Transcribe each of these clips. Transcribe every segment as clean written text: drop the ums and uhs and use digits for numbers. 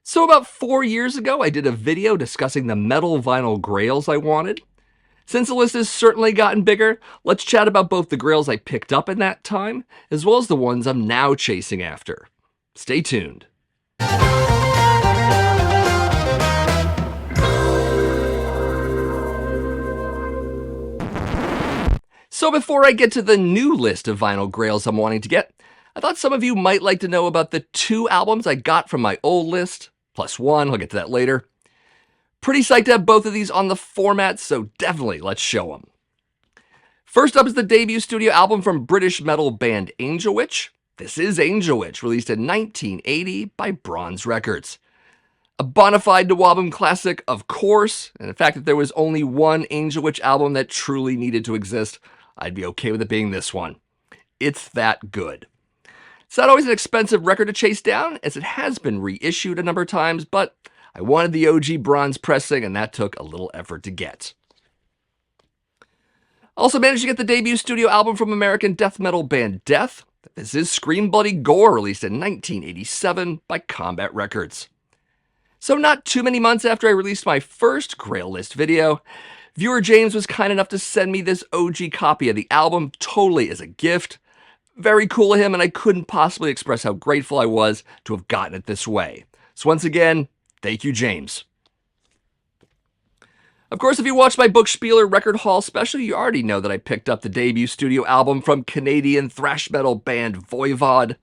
So about 4 years ago, I did a video discussing the metal vinyl grails I wanted. Since the list has certainly gotten bigger, let's chat about both the grails I picked up in that time, as well as the ones I'm now chasing after. Stay tuned. So before I get to the new list of vinyl grails I'm wanting to get, I thought some of you might like to know about the 2 albums I got from my old list, plus 1, I'll get to that later. Pretty psyched to have both of these on the format, so definitely let's show them. First up is the debut studio album from British metal band Angel Witch. This is Angel Witch, released in 1980 by Bronze Records. A bona fide Nawabum classic, of course, and in fact, if there was only one Angel Witch album that truly needed to exist, I'd be okay with it being this one. It's that good. It's not always an expensive record to chase down, as it has been reissued a number of times, but I wanted the OG bronze pressing, and that took a little effort to get. Also managed to get the debut studio album from American death metal band Death. This is Scream Bloody Gore, released in 1987 by Combat Records. So not too many months after I released my first Grail list video, viewer James was kind enough to send me this OG copy of the album totally as a gift. Very cool of him, and I couldn't possibly express how grateful I was to have gotten it this way. So once again, thank you, James. Of course, if you watched my Book Spieler Record Hall special, you already know that I picked up the debut studio album from Canadian thrash metal band Voivod.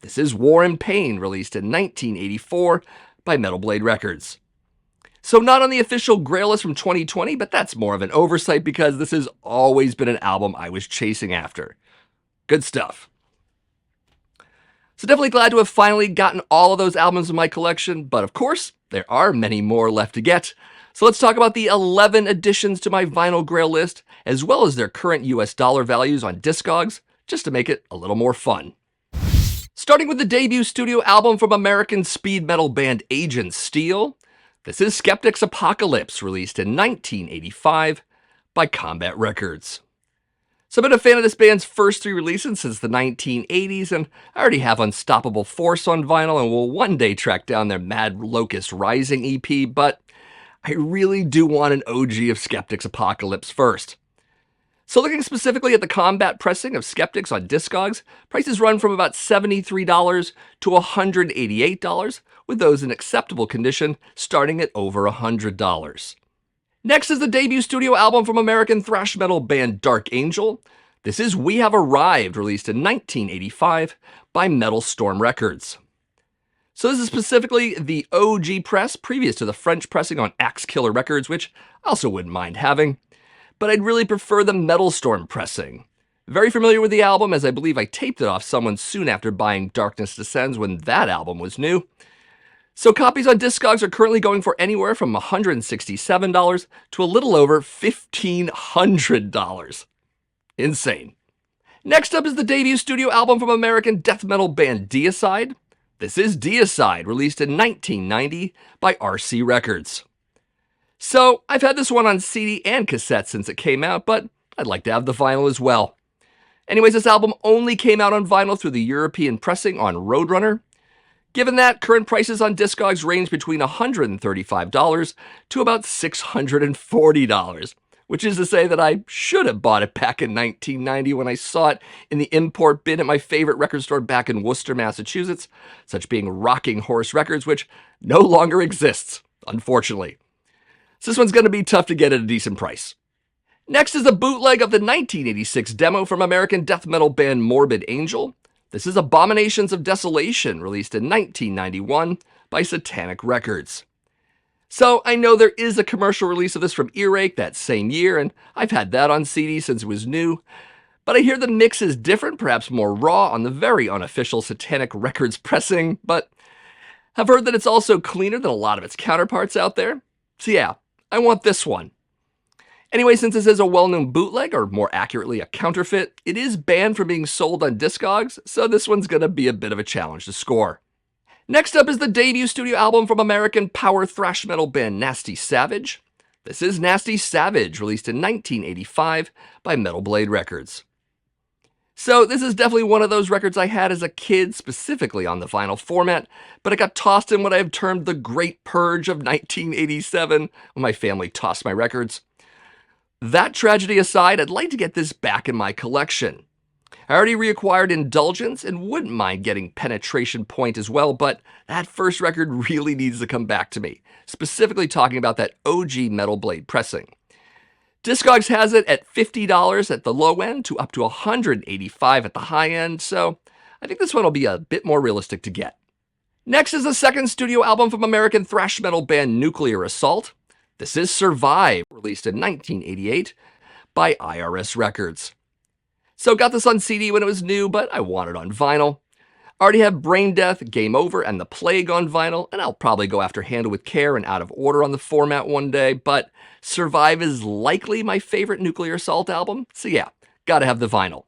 This is War and Pain, released in 1984 by Metal Blade Records. So not on the official Grail list from 2020, but that's more of an oversight because this has always been an album I was chasing after. Good stuff. So definitely glad to have finally gotten all of those albums in my collection, but of course, there are many more left to get. So let's talk about the 11 additions to my vinyl Grail list, as well as their current US dollar values on Discogs, just to make it a little more fun. Starting with the debut studio album from American speed metal band Agent Steel. This is Skeptic's Apocalypse, released in 1985 by Combat Records. So I've been a fan of this band's first 3 releases since the 1980s, and I already have Unstoppable Force on vinyl and will one day track down their Mad Locust Rising EP, but I really do want an OG of Skeptic's Apocalypse first. So looking specifically at the Combat pressing of Skeptics on Discogs, prices run from about $73 to $188, with those in acceptable condition starting at over $100. Next is the debut studio album from American thrash metal band Dark Angel. This is We Have Arrived, released in 1985 by Metal Storm Records. So this is specifically the OG press, previous to the French pressing on Axe Killer Records, which I also wouldn't mind having. But I'd really prefer the Metal Storm pressing. Very familiar with the album, as I believe I taped it off someone soon after buying Darkness Descends when that album was new. So copies on Discogs are currently going for anywhere from $167 to a little over $1,500. Insane. Next up is the debut studio album from American death metal band Deicide. This is Deicide, released in 1990 by RC Records. So I've had this one on CD and cassette since it came out, but I'd like to have the vinyl as well. Anyways, this album only came out on vinyl through the European pressing on Roadrunner. Given that, current prices on Discogs range between $135 to about $640, which is to say that I should have bought it back in 1990 when I saw it in the import bin at my favorite record store back in Worcester, Massachusetts, such being Rocking Horse Records, which no longer exists, unfortunately. So this one's going to be tough to get at a decent price. Next is a bootleg of the 1986 demo from American death metal band Morbid Angel. This is Abominations of Desolation, released in 1991 by Satanic Records. So I know there is a commercial release of this from Earache that same year, and I've had that on CD since it was new. But I hear the mix is different, perhaps more raw on the very unofficial Satanic Records pressing, but I've heard that it's also cleaner than a lot of its counterparts out there. So yeah, I want this one. Anyway, since this is a well-known bootleg, or more accurately, a counterfeit, it is banned from being sold on Discogs, so this one's going to be a bit of a challenge to score. Next up is the debut studio album from American power thrash metal band Nasty Savage. This is Nasty Savage, released in 1985 by Metal Blade Records. So this is definitely one of those records I had as a kid, specifically on the vinyl format, but it got tossed in what I have termed the Great Purge of 1987, when my family tossed my records. That tragedy aside, I'd like to get this back in my collection. I already reacquired Indulgence and wouldn't mind getting Penetration Point as well, but that first record really needs to come back to me, specifically talking about that OG Metal Blade pressing. Discogs has it at $50 at the low end to up to $185 at the high end, so I think this one will be a bit more realistic to get. Next is the second studio album from American thrash metal band Nuclear Assault. This is Survive, released in 1988 by IRS Records. So got this on CD when it was new, but I want it on vinyl. I already have Brain Death, Game Over, and The Plague on vinyl, and I'll probably go after Handle with Care and Out of Order on the format one day, but Survive is likely my favorite Nuclear Assault album, so yeah, gotta have the vinyl.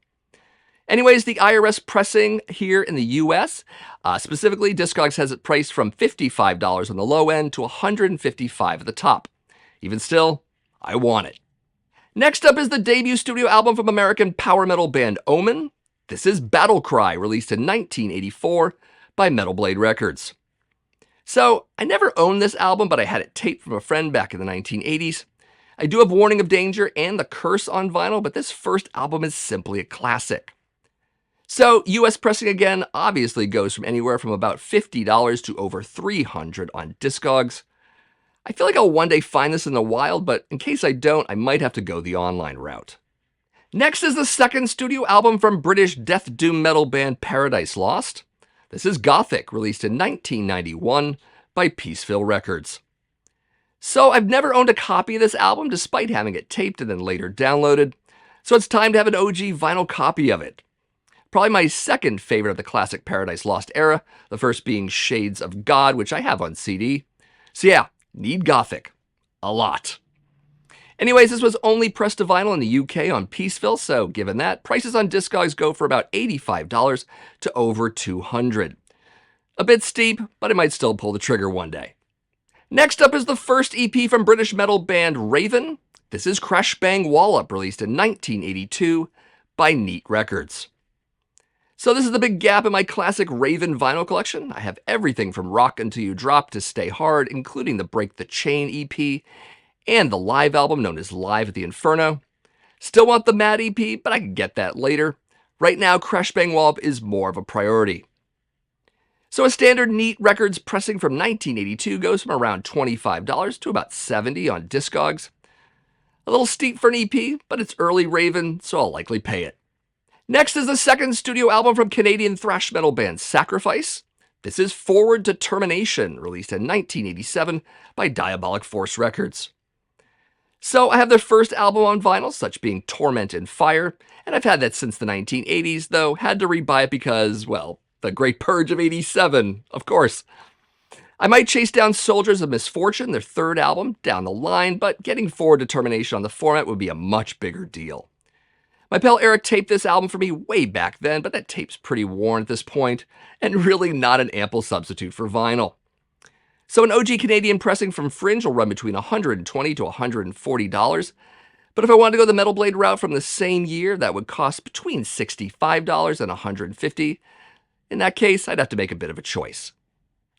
Anyways, the IRS pressing here in the US, specifically Discogs has it priced from $55 on the low end to $155 at the top. Even still, I want it. Next up is the debut studio album from American power metal band Omen. This is Battle Cry, released in 1984 by Metal Blade Records. So, I never owned this album, but I had it taped from a friend back in the 1980s. I do have Warning of Danger and The Curse on vinyl, but this first album is simply a classic. So, US pressing again obviously goes from anywhere from about $50 to over $300 on Discogs. I feel like I'll one day find this in the wild, but in case I don't, I might have to go the online route. Next is the second studio album from British death doom metal band Paradise Lost. This is Gothic, released in 1991 by Peaceville Records. So I've never owned a copy of this album, despite having it taped and then later downloaded, so it's time to have an OG vinyl copy of it. Probably my second favorite of the classic Paradise Lost era, the first being Shades of God, which I have on CD. So yeah, need Gothic. A lot. Anyways, this was only pressed to vinyl in the UK on Peaceville, so given that, prices on Discogs go for about $85 to over $200. A bit steep, but I might still pull the trigger one day. Next up is the first EP from British metal band Raven. This is Crash Bang Wallop, released in 1982 by Neat Records. So this is the big gap in my classic Raven vinyl collection. I have everything from Rock Until You Drop to Stay Hard, including the Break the Chain EP, and the live album known as Live at the Inferno. Still want the Mad EP, but I can get that later. Right now, Crash Bang Wallop is more of a priority. So a standard Neat Records pressing from 1982 goes from around $25 to about $70 on Discogs. A little steep for an EP, but it's early Raven, so I'll likely pay it. Next is the second studio album from Canadian thrash metal band Sacrifice. This is Forward Determination, released in 1987 by Diabolic Force Records. So I have their first album on vinyl, such being Torment and Fire, and I've had that since the 1980s, though had to rebuy it because, well, the Great Purge of 87, of course. I might chase down Soldiers of Misfortune, their third album, down the line, but getting Forward Determination on the format would be a much bigger deal. My pal Eric taped this album for me way back then, but that tape's pretty worn at this point, and really not an ample substitute for vinyl. So an OG Canadian pressing from Fringe will run between $120 to $140, but if I wanted to go the Metal Blade route from the same year, that would cost between $65 and $150. In that case, I'd have to make a bit of a choice.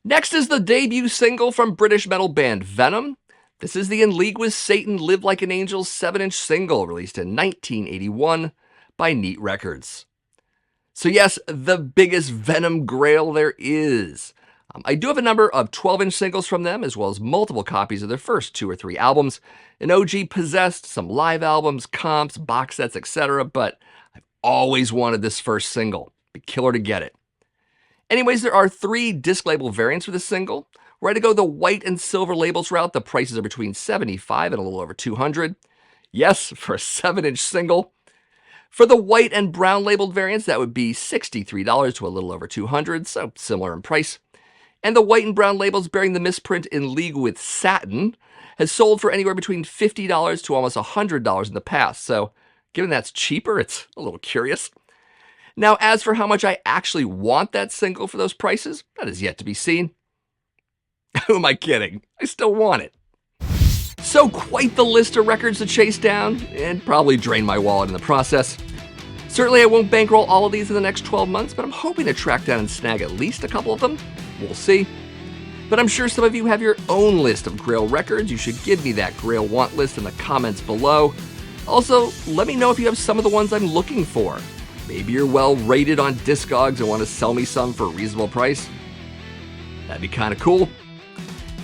Next is the debut single from British metal band Venom. This is the In League with Satan, Live Like an Angel 7-inch single, released in 1981 by Neat Records. So yes, the biggest Venom Grail there is. I do have a number of 12-inch singles from them, as well as multiple copies of their first 2 or 3 albums. An OG Possessed, some live albums, comps, box sets, etc., but I've always wanted this first single. Be killer to get it. Anyways, there are 3 disc label variants for this single. Were I to go the white and silver labels route, the prices are between $75 and a little over $200. Yes, for a 7-inch single. For the white and brown labeled variants, that would be $63 to a little over $200, so similar in price. And the white and brown labels bearing the misprint In League with Satan has sold for anywhere between $50 to almost $100 in the past, so given that's cheaper, it's a little curious. Now, as for how much I actually want that single for those prices, that is yet to be seen. Who am I kidding? I still want it. So quite the list of records to chase down, and probably drain my wallet in the process. Certainly I won't bankroll all of these in the next 12 months, but I'm hoping to track down and snag at least a couple of them. We'll see. But I'm sure some of you have your own list of Grail records. You should give me that Grail want list in the comments below. Also, let me know if you have some of the ones I'm looking for. Maybe you're well rated on Discogs and want to sell me some for a reasonable price. That'd be kind of cool.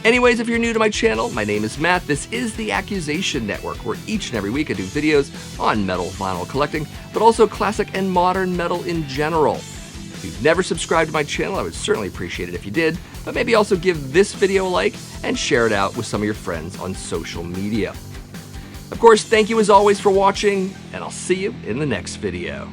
Anyways, if you're new to my channel, my name is Matt. This is the Accusation Network, where each and every week I do videos on metal vinyl collecting, but also classic and modern metal in general. If you've never subscribed to my channel, I would certainly appreciate it if you did, but maybe also give this video a like and share it out with some of your friends on social media. Of course, thank you as always for watching, and I'll see you in the next video.